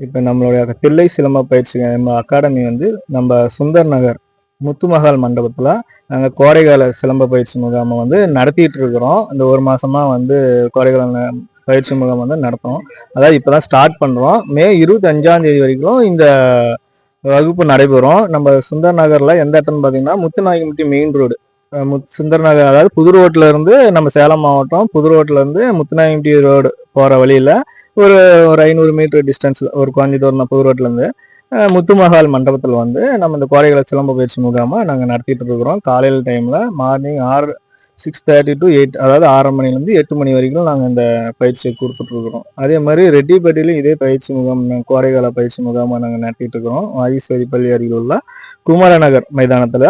இப்போ நம்மளுடைய தில்லை சிலம்ப பயிற்சி நம்ம அகாடமி வந்து நம்ம சுந்தர் நகர் முத்துமகால் மண்டபத்தில் நாங்கள் கோடைகால சிலம்ப பயிற்சி முகாமை வந்து நடத்திட்டு இருக்கிறோம். இந்த ஒரு மாசமா வந்து கோடைகால பயிற்சி முகாம் வந்து நடத்தும். அதாவது இப்போதான் ஸ்டார்ட் பண்ணுறோம். மே 25ஆம் தேதி வரைக்கும் இந்த வகுப்பு நடைபெறும். நம்ம சுந்தர் நகர்ல எந்த இடத்துன்னு பார்த்தீங்கன்னா முத்துநாயக்கம்பட்டி மெயின் ரோடு, சுந்தர் நகர், அதாவது புது ரோட்ல இருந்து நம்ம சேலம் மாவட்டம் புது ரோட்ல இருந்து முத்துநாயக்கம்பட்டி ரோடு போற வழியில ஒரு ஒரு 500 மீட்டர் டிஸ்டன்ஸ்ல ஒரு கொஞ்ச தூரம் தான் புது ரோட்ல இருந்து முத்துமகால் மண்டபத்தில் வந்து நம்ம இந்த கோடைகால சிலம்ப பயிற்சி முகாமை நாங்கள் நடத்திட்டு இருக்கிறோம். காலையில் டைம்ல மார்னிங் 6:30 to 8, அதாவது 6:30 மணிலேருந்து 8 மணி வரைக்கும் நாங்கள் இந்த பயிற்சியை கொடுத்துட்ருக்குறோம். அதே மாதிரி ரெட்டிப்பட்டியிலும் இதே பயிற்சி முகாம் கோடைகால பயிற்சி முகாமாக நாங்கள் நடத்திட்டு இருக்கிறோம். ஐஸ்வரி பள்ளி அருகில் உள்ள குமரநகர் மைதானத்தில்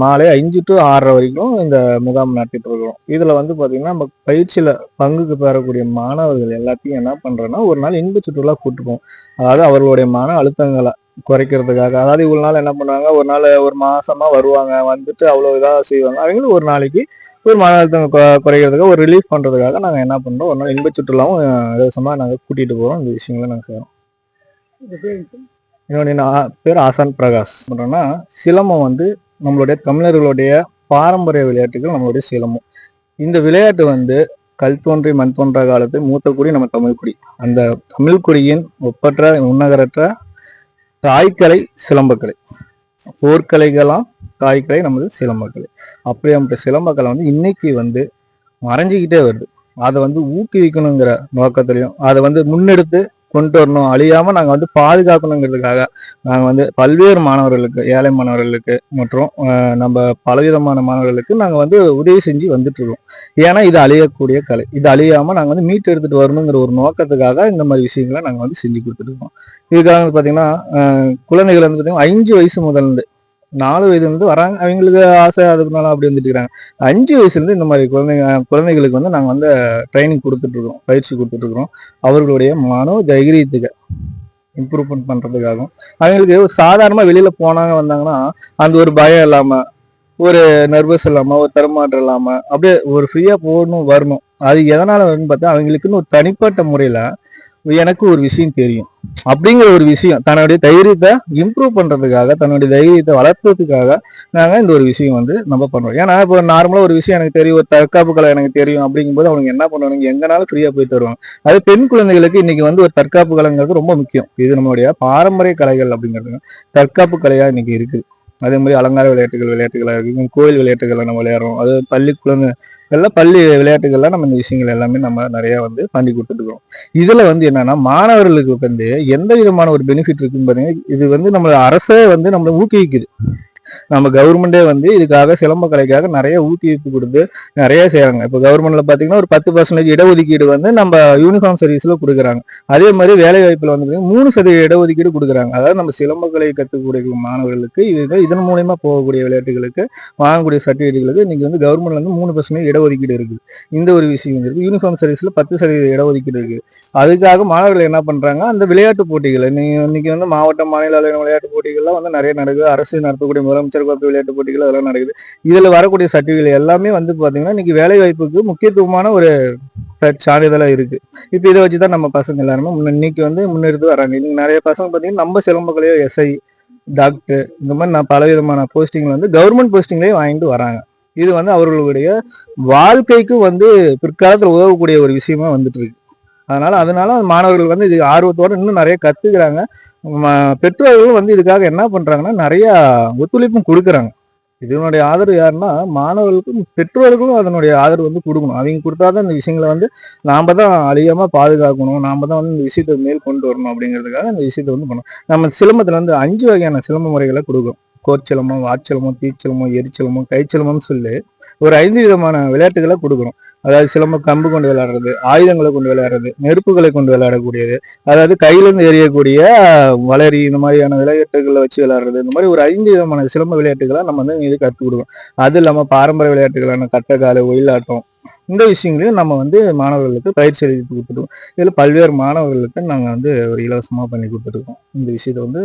மாலை 5 to 6:30 வரைக்கும் இந்த முகாம் நடத்திட்டு இருக்கிறோம். இதில் வந்து பார்த்தீங்கன்னா நம்ம பயிற்சியில் பங்குக்கு பெறக்கூடிய மாணவர்கள் எல்லாத்தையும் என்ன பண்ணுறோன்னா ஒரு நாள் இன்ப சுற்றுலா கூட்டுப்போம். அதாவது அவர்களுடைய மன அழுத்தங்களை குறைக்கிறதுக்காக. அதாவது இவ்வளவு நாள் என்ன பண்ணுவாங்க, ஒரு நாள் ஒரு மாசமா வருவாங்க, வந்துட்டு அவ்வளவு இதாக செய்வாங்க. அவங்களும் ஒரு நாளைக்கு ஒரு மன அழுத்தம் குறைக்கிறதுக்காக ஒரு ரிலீஃப் பண்றதுக்காக நாங்க என்ன பண்றோம், ஒரு நாள் இன்ப சுற்றுலாவும் இலவசமா நாங்க கூட்டிட்டு போறோம். இந்த விஷயங்களை நாங்க செய்யறோம். என்னுடைய பேர் ஆசான் பிரகாஷ். பண்றோம்னா சிலம்பம் வந்து நம்மளுடைய தமிழர்களுடைய பாரம்பரிய விளையாட்டுகள். நம்மளுடைய சிலம்பம் இந்த விளையாட்டு வந்து கல் தோன்றி மண் தோன்ற காலத்து மூத்த குடி நம்ம தமிழ்குடி. அந்த தமிழ்குடியின் ஒப்பற்ற உன்னகரற்ற தாய்க்கலை சிலம்பக்கலை. போர்க்கலைகளாம் தாய்க்கலை நமது சிலம்பக்கலை. அப்படியே நம்ம சிலம்பக்கலை வந்து இன்னைக்கு வந்து மறைஞ்சிக்கிட்டே வருது. அதை வந்து ஊக்குவிக்கணுங்கிற நோக்கத்திலையும் அதை வந்து முன்னெடுத்து கொண்டு வரணும், அழியாம நாங்கள் வந்து பாதுகாக்கணுங்கிறதுக்காக நாங்கள் வந்து பல்வேறு மாணவர்களுக்கு, ஏழை மாணவர்களுக்கு மற்றும் நம்ம பலவிதமான மாணவர்களுக்கு நாங்கள் வந்து உதவி செஞ்சு வந்துட்டு இருக்கோம். ஏன்னா இது அழியக்கூடிய கலை, இது அழியாம நாங்கள் வந்து மீட்டு எடுத்துட்டு வரணுங்கிற ஒரு நோக்கத்துக்காக இந்த மாதிரி விஷயங்களை நாங்கள் வந்து செஞ்சு கொடுத்துட்டு இருக்கோம். இதுக்காக வந்து பார்த்தீங்கன்னா குழந்தைகள் வந்து பார்த்தீங்கன்னா 5 வயசு முதல்ந்து 4 வயதுல இருந்து வராங்க. அவங்களுக்கு ஆசை அதுக்குனால அப்படி வந்துட்டு இருக்காங்க. 5 வயசுல இருந்து இந்த மாதிரி குழந்தைகளுக்கு வந்து நாங்கள் வந்து ட்ரைனிங் கொடுத்துட்டு இருக்கோம், பயிற்சி கொடுத்துட்டு இருக்கிறோம். அவர்களுடைய மனோ தைரியத்துக்கு இம்ப்ரூவ்மெண்ட் பண்றதுக்காகவும் அவங்களுக்கு சாதாரணமா வெளியில போனாங்க வந்தாங்கன்னா அந்த ஒரு பயம் இல்லாம, ஒரு நர்வஸ் இல்லாம, ஒரு தரமாற்றம் இல்லாம அப்படியே ஒரு ஃப்ரீயா போகணும் வரணும். அது எதனால வரும்னு பார்த்தா அவங்களுக்குன்னு ஒரு தனிப்பட்ட முறையில எனக்கு ஒரு விஷயம் தெரியும் அப்படிங்கிற ஒரு விஷயம், தன்னுடைய தைரியத்தை இம்ப்ரூவ் பண்றதுக்காக, தன்னுடைய தைரியத்தை வளர்ப்பதுக்காக நாங்க இந்த ஒரு விஷயம் வந்து நம்ம பண்றோம். ஏன்னா இப்போ நார்மலா ஒரு விஷயம் எனக்கு தெரியும், ஒரு தற்காப்பு கலை எனக்கு தெரியும் அப்படிங்கும்போது அவங்க என்ன பண்ணுவாங்க, எங்கனாலும் ஃப்ரீயா போய் தருவாங்க. அது பெண் குழந்தைகளுக்கு இன்னைக்கு வந்து ஒரு தற்காப்பு கலைங்கிறது ரொம்ப முக்கியம். இது நம்மளுடைய பாரம்பரிய கலைகள் அப்படிங்கிறது தற்காப்பு கலையா இன்னைக்கு இருக்கு. அதே மாதிரி அலங்கார விளையாட்டுகளா இருக்கு, கோயில் விளையாட்டுகளை நம்ம விளையாடுறோம். அது பள்ளி குழந்தைகள்ல பள்ளி விளையாட்டுகள்ல நம்ம இந்த விஷயங்கள் எல்லாமே நம்ம நிறைய வந்து பண்ணி கொடுத்துட்டு இருக்கோம். இதுல வந்து என்னன்னா மாணவர்களுக்கு வந்து எந்த விதமான ஒரு பெனிஃபிட் இருக்குன்னு பாருங்க. இது வந்து நம்ம அரசே வந்து நம்மளை ஊக்குவிக்குது. நம்ம கவர்மெண்டே வந்து இதுக்காக சிலம்ப கலைக்காக நிறைய ஊக்குவிப்பு கொடுத்து நிறைய செய்யறாங்க. இப்போ கவர்மெண்ட்ல பாத்தீங்கன்னா ஒரு 10% இடஒதுக்கீடு வந்து நம்ம யூனிஃபார்ம் சர்வீஸ்ல கொடுக்குறாங்க. அதே மாதிரி வேலை வாய்ப்புல வந்து 3% இடஒதுக்கீடு கொடுக்குறாங்க. அதாவது நம்ம சிலம்ப கலை கற்றுக்கூடிய மாணவர்களுக்கு இதன் மூலயமா போகக்கூடிய விளையாட்டுகளுக்கு வாங்கக்கூடிய சர்டிஃபிகேட்டுகளுக்கு இன்னைக்கு வந்து கவர்மெண்ட்ல இருந்து 3% இடஒதுக்கீடு இருக்குது. இந்த ஒரு விஷயம் இருக்கு. யூனிஃபார்ம் சர்வீஸ்ல 10% இடஒதுக்கீடு இருக்கு. அதுக்காக மாணவர்கள் என்ன பண்றாங்க, அந்த விளையாட்டு போட்டிகள் இன்னைக்கு வந்து மாவட்ட மாநில அளவிலான விளையாட்டு போட்டிகள்லாம் வந்து நிறைய நடக்குது. அரசு நடத்தக்கூடிய முதலமைச்சர் கோப்பை விளையாட்டு போட்டிகள் அதெல்லாம் நடக்குது. இதுல வரக்கூடிய சர்டிஃபிகேட் எல்லாமே வந்து பாத்தீங்கன்னா இன்னைக்கு வேலை வாய்ப்புக்கு முக்கியத்துவமான ஒரு சான்றிதழா இருக்கு. இப்ப இதை வச்சுதான் நம்ம பசங்க எல்லாருமே இன்னைக்கு வந்து முன்னெடுத்து வராங்க. இன்னைக்கு நிறைய பசங்க பாத்தீங்கன்னா நம்ம சிலம்பக்கலையோ எஸ்ஐ, டாக்டர் இந்த மாதிரி நான் பலவிதமான போஸ்டிங் வந்து கவர்மெண்ட் போஸ்டிங்லயே வாங்கிட்டு வராங்க. இது வந்து அவர்களுடைய வாழ்க்கைக்கு வந்து பிற்காலத்தில் உதவக்கூடிய ஒரு விஷயமா வந்துட்டு இருக்கு. அதனால மாணவர்கள் வந்து இது ஆர்வத்தோட இன்னும் நிறைய கத்துக்கிறாங்க. பெற்றோர்களும் வந்து இதுக்காக என்ன பண்றாங்கன்னா நிறைய ஒத்துழைப்பும் கொடுக்குறாங்க. இதனுடைய ஆதரவு யாருன்னா மாணவர்களுக்கும் பெற்றோர்களும் அதனுடைய ஆதரவு வந்து கொடுக்கணும். அவங்க கொடுத்தாதான் இந்த விஷயங்களை வந்து நாம தான் அழியாம பாதுகாக்கணும், நாம தான் வந்து இந்த விஷயத்தை மேல் கொண்டு வரணும் அப்படிங்கிறதுக்காக இந்த விஷயத்தை வந்து பண்ணணும். நம்ம சிலம்பத்துல வந்து 5 வகையான சிலம்ப முறைகளை கொடுக்கும். கோர்ச்சிலம்பம், வாட்சிலம்பம், தீச்சிலம்பம், எரிச்சிலம்பம், கைச்சிலம்பம்னு சொல்லி ஒரு 5 விதமான விளையாட்டுகளை கொடுக்குறோம். அதாவது சிலம்ப கம்பு கொண்டு விளையாடுறது, ஆயுதங்களை கொண்டு விளையாடுறது, நெருப்புகளை கொண்டு விளையாடக்கூடியது, அதாவது கையிலிருந்து எறியக்கூடிய வளரி, இந்த மாதிரியான விளையாட்டுகளை வச்சு விளையாடுறது, இந்த மாதிரி ஒரு 5 விதமான சிலம்ப விளையாட்டுகளை நம்ம வந்து இது கற்றுக் கொடுக்கணும். அது இல்லாம பாரம்பரிய விளையாட்டுகளான கட்டக்கால, ஒயிலாட்டம், இந்த விஷயங்களையும் நம்ம வந்து மாணவர்களுக்கு பயிற்சி அளித்து கொடுத்துருக்கோம். இதுல பல்வேறு மாணவர்களுக்கு நாங்க வந்து ஒரு இலவசமா பண்ணி கொடுத்துருக்கோம். இந்த விஷயத்த வந்து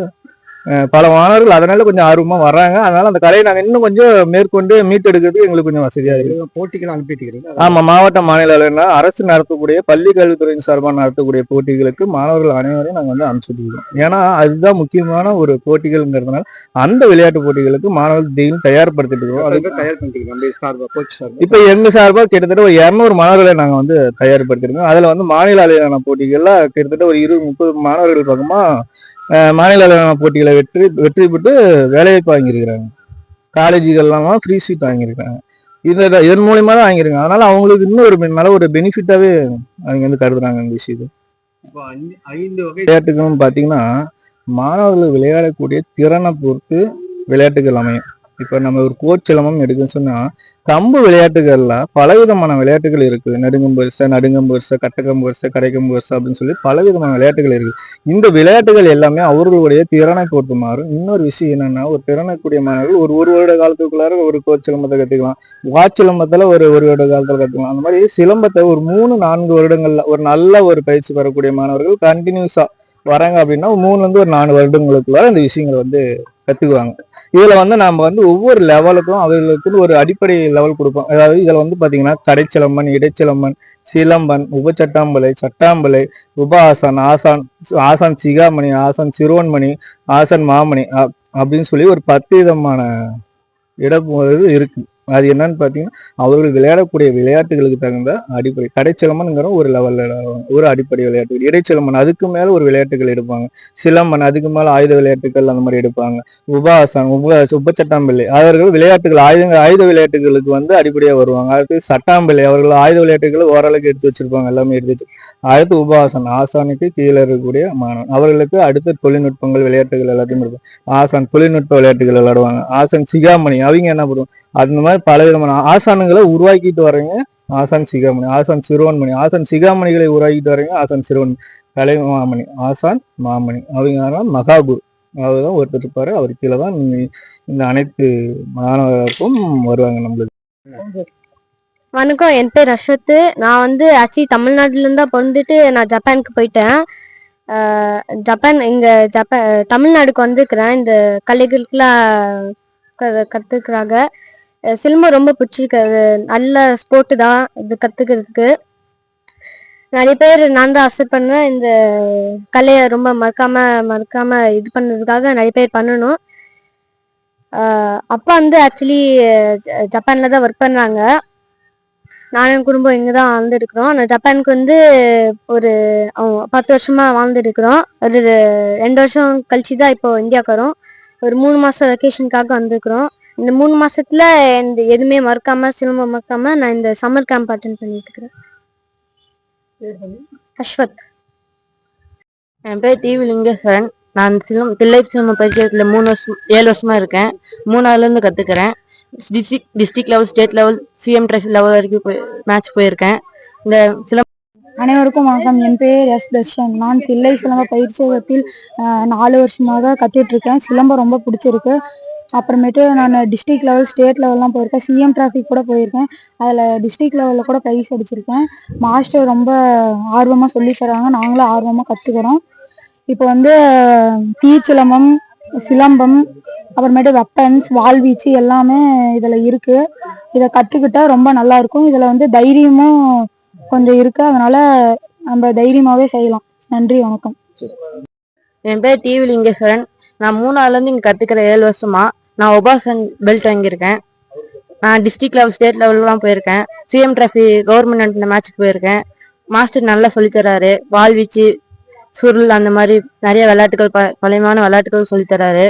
பல மாணவர்கள் அதனால கொஞ்சம் ஆர்வமா வர்றாங்க. அதனால அந்த கலையை நாங்க இன்னும் கொஞ்சம் மேற்கொண்டு மீட்டெடுக்கிறதுக்கு எங்களுக்கு கொஞ்சம் வசதியா இருக்கு. போட்டிகள் அனுப்பிட்டு ஆமா, மாவட்ட மாநில அளவில அரசு நடத்தக்கூடிய பள்ளி கல்வித்துறையின் சார்பாக நடத்தக்கூடிய போட்டிகளுக்கு மாணவர்கள் அனைவரையும் நாங்க வந்து அனுப்பிச்சுட்டு இருக்கோம். ஏன்னா அதுதான் முக்கியமான ஒரு போட்டிகள்ங்கிறதுனால அந்த விளையாட்டு போட்டிகளுக்கு மாணவர்கள் டெய்லியும் தயார்படுத்திட்டு இருக்கோம். அதுக்கு தயார் பண்ணிட்டு இப்ப எங்க சார்பா கிட்டத்தட்ட ஒரு 200 மாணவர்களை நாங்க வந்து தயார்படுத்திருக்கோம். அதுல வந்து மாநில அளவிலான போட்டிகள்ல கிட்டத்தட்ட ஒரு 20-30 மாணவர்கள் பக்கமா மாநில அளவிலான போட்டிகளை வெற்றி பெற்று வேலைவாய்ப்பு வாங்கியிருக்கிறாங்க. காலேஜுகள்லாம் ஃப்ரீ சீட் வாங்கியிருக்காங்க. இதன் மூலியமா தான் வாங்கியிருக்காங்க. அதனால அவங்களுக்கு இன்னும் ஒரு நல்ல ஒரு பெனிஃபிட்டாவே அவங்க வந்து கருதுறாங்க இந்த விஷயத்தை. இப்போ 5 வகை விளையாட்டுகள்னு பாத்தீங்கன்னா மாணவர்கள் விளையாடக்கூடிய திறனை பொறுத்து விளையாட்டுகள் அமையும். இப்ப நம்ம ஒரு கோச் சிலம்பம் எடுக்குன்னு சொன்னா கம்பு விளையாட்டுகள்ல பலவிதமான விளையாட்டுகள் இருக்கு. நடுங்கம் பெருசா, கட்டக்கம்பு பெருசா, கடைக்கம்பு பெருசா அப்படின்னு சொல்லி பலவிதமான விளையாட்டுகள் இருக்கு. இந்த விளையாட்டுகள் எல்லாமே அவர்களுடைய திறனை பொறுத்து மாறும். இன்னொரு விஷயம் என்னன்னா ஒரு திறனக்கூடிய மாணவர்கள் ஒரு வருட காலத்துக்குள்ளார ஒரு கோச் சிலம்பத்தை கத்துக்கலாம். வாச்சிலம்பத்துல ஒரு வருட காலத்துல கத்துக்கலாம். அந்த மாதிரி சிலம்பத்தை ஒரு 3-4 வருடங்கள்ல ஒரு நல்ல ஒரு பயிற்சி பெறக்கூடிய மாணவர்கள் கண்டினியூஸா வராங்க அப்படின்னா 3 ல இருந்து 4 வருடங்களுக்குள்ளார இந்த விஷயங்களை வந்து கத்துக்குவாங்க. இதுல வந்து நாம வந்து ஒவ்வொரு லெவலுக்கும் அவர்களுக்கு ஒரு அடிப்படை லெவல் கொடுப்போம். அதாவது இதுல வந்து பாத்தீங்கன்னா கடைச்சிலம்பன், இடைச்சிலம்பன், சிலம்பன், உபச்சட்டாம்பலை, சட்டாம்பலை, உப ஆசான், ஆசான் சிகாமணி, ஆசான் சிறுவன்மணி, ஆசான் மாமணி அப்படின்னு சொல்லி ஒரு 10 விதமான இடம் இருக்கு. அது என்னன்னு பாத்தீங்கன்னா அவர்கள் விளையாடக்கூடிய விளையாட்டுகளுக்கு தகுந்த அடிப்படை. கடைச்சிலம்பன்ங்கிற ஒரு லெவல்ல ஒரு அடிப்படை விளையாட்டு. இடைச்சிலம்பன் அதுக்கு மேல ஒரு விளையாட்டுகள் எடுப்பாங்க. சிலம்பன் அதுக்கு மேல ஆயுத விளையாட்டுகள் அந்த மாதிரி எடுப்பாங்க. உபாசன் உபச்சட்டாம்பிள்ளை அவர்கள் விளையாட்டுகள் ஆயுத விளையாட்டுகளுக்கு வந்து அடிப்படையா வருவாங்க. அடுத்து சட்டாம்பிள்ளை அவர்கள் ஆயுத விளையாட்டுகள் ஓரளவுக்கு எடுத்து வச்சிருப்பாங்க, எல்லாமே எடுத்து. அடுத்து உபாசன் ஆசானுக்கு கீழே இருக்கக்கூடிய மாணவன் அவர்களுக்கு அடுத்த தொழில்நுட்பங்கள் விளையாட்டுகள் எல்லாத்தையும் இருக்கும். ஆசான் தொழில்நுட்ப விளையாட்டுகள் விளையாடுவாங்க. ஆசான் சிகாமணி அவங்க என்ன பண்ணுவாங்க அந்த மாதிரி பல விதமான ஆசானுங்களை உருவாக்கிட்டு வர்றீங்க. ஆசான் சிகாமணி, ஆசான் சிறுவன்மணி, ஆசான் சிகாமணிகளை உருவாக்கிட்டு வர்றீங்க. ஆசான் சிறுவன்மணி, கலை மாமணி, ஆசான் மாமணி அவங்க மகாகுரு அவர்தான் ஒருத்தர் இருப்பாரு. அவர் கீழே தான் இந்த அனைத்து மாணவர்களுக்கும் வருவாங்க நம்மளுக்கு. வணக்கம், என் பேர் அஸ்வத். நான் வந்து ஆக்சுவலி தமிழ்நாட்டுல இருந்தா பிறந்துட்டு நான் ஜப்பானுக்கு போயிட்டேன். தமிழ்நாடுக்கு வந்துருக்கிறேன். இந்த கலைகளுக்கெல்லாம் கத்துக்கிறாங்க. சிலம்பம் ரொம்ப பிடிச்சிருக்கு. நல்ல ஸ்போர்ட்டு தான் இது கத்துக்கிறதுக்கு. நிறைய பேர் நான் தான் அக்செப்ட் பண்ணேன். இந்த கலையை ரொம்ப மறக்காம இது பண்ணதுக்காக நிறைய பேர் பண்ணணும். அப்பா வந்து ஆக்சுவலி ஜப்பான்ல தான் ஒர்க் பண்றாங்க. நானும் குடும்பம் இங்கே தான் வாழ்ந்துருக்குறோம். நான் ஜப்பானுக்கு வந்து ஒரு 10 வருஷமா வாழ்ந்துருக்குறோம். ஒரு 2 வருஷம் கழிச்சு தான் இப்போ இந்தியாவுக்கு வரோம். ஒரு 3 மாதம் வெக்கேஷனுக்காக வந்துருக்குறோம். இந்த 3 மாசத்துல இந்த எதுவுமே சிலம்பம் மறக்காம நான் இந்த சம்மர் கேம்ப் அட்டென்ட் பண்ணிட்டு இருக்கிறேன். அஸ்வத். என் பேர் டிவி லிங்கேஸ்வரன். நான் தில்லை சிலம்பம் பரிச்சயத்தில் 7 வருஷமா இருக்கேன். 3ஆவதுலேருந்து கற்றுக்கிறேன். District level, state level, CM trophy level வரைக்கும் மேட்ச் போயிருக்கேன். இந்த சிலம்பம் அனைவருக்கும் வணக்கம். என் பேர் எஸ் தர்ஷன். நான் தில்லை சிலம்ப பயிற்சியகத்தில் 4 வருஷமாக கற்றுட்டு இருக்கேன். சிலம்பம் ரொம்ப பிடிச்சிருக்கு. அப்புறமேட்டு நான் டிஸ்ட்ரிக்ட் லெவல், ஸ்டேட் லெவல்லாம் போயிருக்கேன். சிஎம் டிராஃபி கூட போயிருக்கேன். அதில் டிஸ்ட்ரிக்ட் லெவலில் கூட ப்ரைஸ் அடிச்சிருக்கேன். மாஸ்டர் ரொம்ப ஆர்வமாக சொல்லி தராங்க. நாங்களும் ஆர்வமாக கற்றுக்குறோம். இப்போ வந்து தீச்சிலம்பம், சிலம்பம், அப்புறமேட்டு வெப்பன்ஸ், வாள்வீச்சு எல்லாமே இதில் இருக்குது. இதை கற்றுக்கிட்டா ரொம்ப நல்லாயிருக்கும். இதில் வந்து தைரியமும் கொஞ்சம் இருக்குது. அதனால் நம்ம தைரியமாகவே செய்யலாம். நன்றி, வணக்கம். என் பேர் டிவி லிங்கேஸ்வரன். நான் 3ஆவதுலேருந்து இங்கே கற்றுக்கிற 7 வருஷமா. நான் உபாசன் பெல்ட் வாங்கியிருக்கேன். நான் டிஸ்ட்ரிக்ட் லெவல், ஸ்டேட் லெவல்லாம் போயிருக்கேன். சிஎம் ட்ராஃபி கவர்மெண்ட் மேட்ச்சுக்கு போயிருக்கேன். மாஸ்டர் நல்லா சொல்லித்தராரு. வாள்வீச்சு, சுருள் அந்த மாதிரி நிறைய விளையாட்டுகள், பழையமான விளையாட்டுகள் சொல்லித்தராரு.